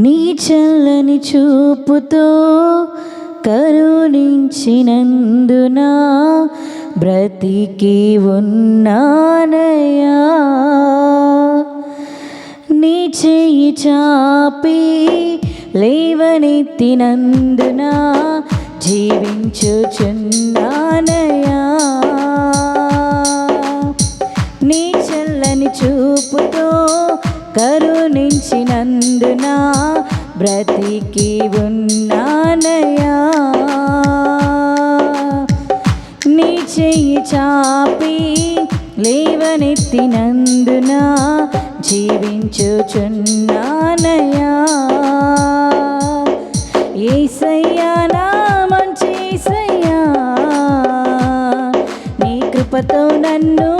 నీ చల్లని చూపుతో కరుణించినందున బ్రతికి ఉన్నానయ్యా. నీ చెయ్యి చాపి లేవనెత్తినందున జీవించుచున్నానయ్యా. నీ చల్లని చూపుతో కరుణించినందున బ్రతికి ఉన్నానయ్యా. నీ చెయ్యి చాపి లేవనెత్తినందున జీవించుచున్నానయ్యా. యేసయ్యా నా మంచి యేసయ్యా, నీ కృపతో నన్ను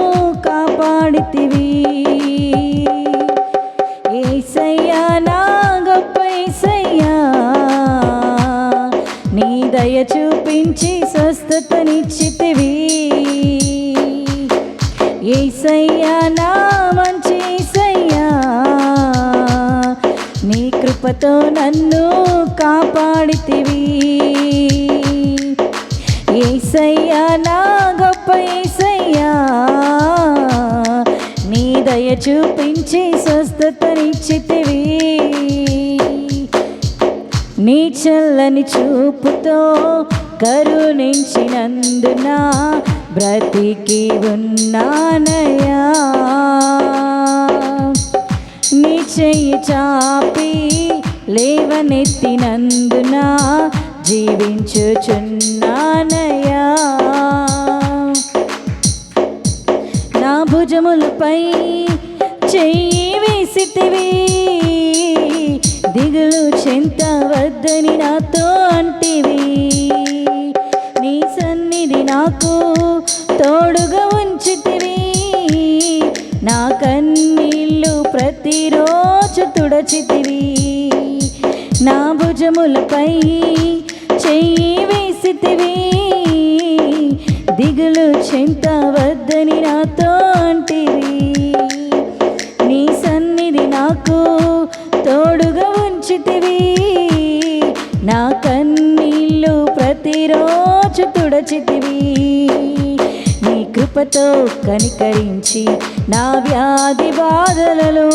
కాపాడితివి. యేసయ్యా నా గొప్ప యేసయ్యా, నీ దయ చూపించి స్వస్థతనిచ్చితివి. యేసయ్యా నా మంచి యేసయ్యా, నీ కృపతో నన్ను కాపాడితివి. యేసయ్యా నా గొప్ప యేసయ్యా, నీ దయ చూపించి స్వస్థతనిచ్చితివి. నీ చల్లని చూపుతో కరుణించినందున బ్రతికి ఉన్నానయ్యా. నీ చెయ్యి చాపి లేవనెత్తినందున జీవించుచున్నానయ్యా. నా భుజములపై చెయ్యి వేసితివి, దిగులు చెంతవద్దని నాతో అంటివి. నీ సన్నిధి నాకు తోడుగా ఉంచితివి, నా కన్నీళ్ళు ప్రతిరోజు తుడచితివి. నా భుజములపై చెయ్యి వేసితివి, దిగులు చెంతవద్దని నాతో అంటివి. నీ సన్నిధి నాకు తోడుగా ఉంచితివి, నా కన్నీళ్ళు ప్రతిరోజు తుడచితివి. నీ కృపతో కనికరించి నా వ్యాధి బాధలలో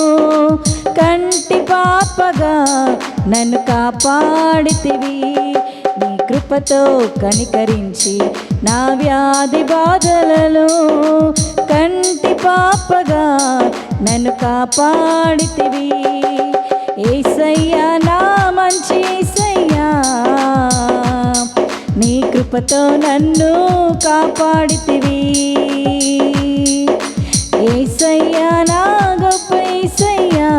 కంటి పాపగా నన్ను కాపాడితివి. నీ కృపతో కనికరించి నా వ్యాధి బాధలలో కంటి పాపగా నన్ను కాపాడితివి. యేసయ్యా నా మంచి యేసయ్యా, నీ కృపతో నన్ను కాపాడితివి. యేసయ్యా నా గొప్ప యేసయ్యా,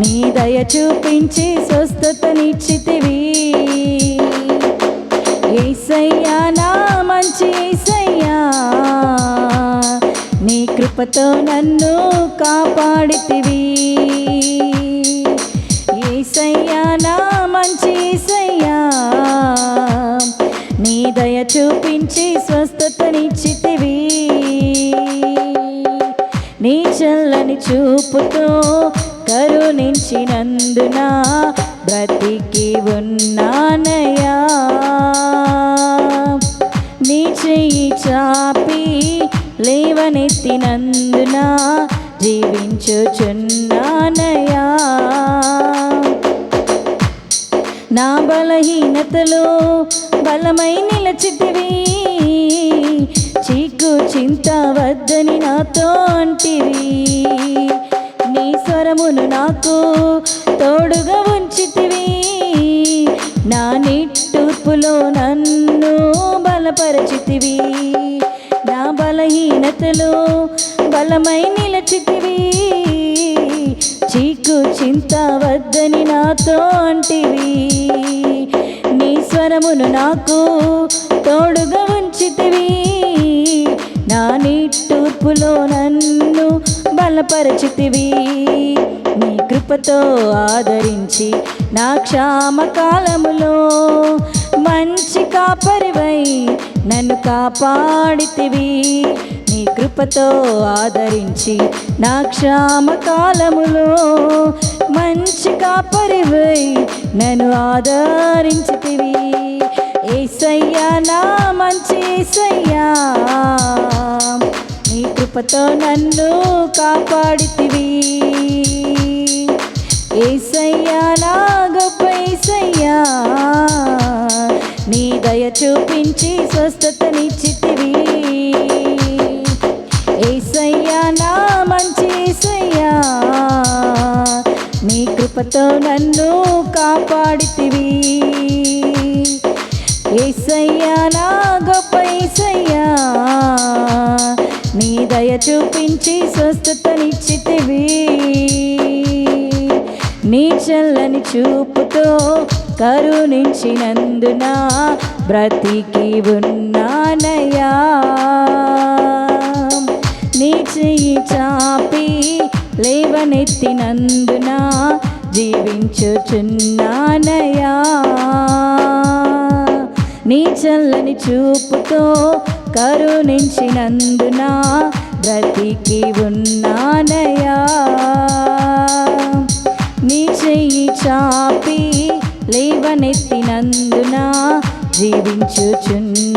నీ దయ చూపించి స్వస్థతనిచ్చితివి. యేసయ్యా నా మంచి యేసయ్యా, నీ కృపతో నన్ను కాపాడితివి. యేసయ్యా నా మంచి యేసయ్యా, నీ దయ చూపించి స్వస్థతనిచ్చితివి. నీ చల్లని చూపుతో కరుణించినందున బ్రతికి ఉన్నానయ్యా. నీ చెయ్యి చాపి లేవనెత్తినందున జీవించుచున్నానయ్యా. నా బలహీనతలో బలమై నిలచితివి, చీకు చింత వద్దని నాతో అంటివి. నీ స్వరమును నాకు తోడుగా ఉంచితివి, నా నిట్టూర్పులో నన్ను బలపరచితివి. నా బలహీనతలో బలమై నిలచితివి, చీకు చింత వద్దని నాతో అంటివి. నీ స్వరమును నాకు తోడుగా ఉంచితివి, నా నిట్టూర్పులో నన్ను బలపరచితివి. నీ కృపతో ఆదరించి నా క్షామకాలములో మంచి కాపరివై నన్ను కాపాడితివి. నీ కృపతో ఆదరించి నా క్షామ కాలములో మంచి కాపరివై నన్ను ఆదరించితివి. యేసయ్యా నా మంచి యేసయ్యా, నీ కృపతో నన్ను కాపాడితివి. యేసయ్యా నా గొప్ప యేసయ్యా, నీ దయ చూపించి స్వస్థతనిచ్చితివి. యేసయ్యా నా మంచి యేసయ్యా, నీ కృపతో నన్ను కాపాడితివి. యేసయ్యా నా గొప్ప యేసయ్యా, నీ దయ చూపించి స్వస్థతనిచ్చితివి. నీ చల్లని చూపుతో కరుణించినందున బ్రతికి ఉన్నానయ్యా. నీ చెయ్యి చాపి లేవనెత్తినందున జీవించుచున్నానయ్యా. నీ చల్లని చూపుతో కరుణించినందున బ్రతికి ఉన్నానయ్యా. నీ చెయ్యి చాపి లేవనెత్తినందున జీవించుచున్నానయ్యా.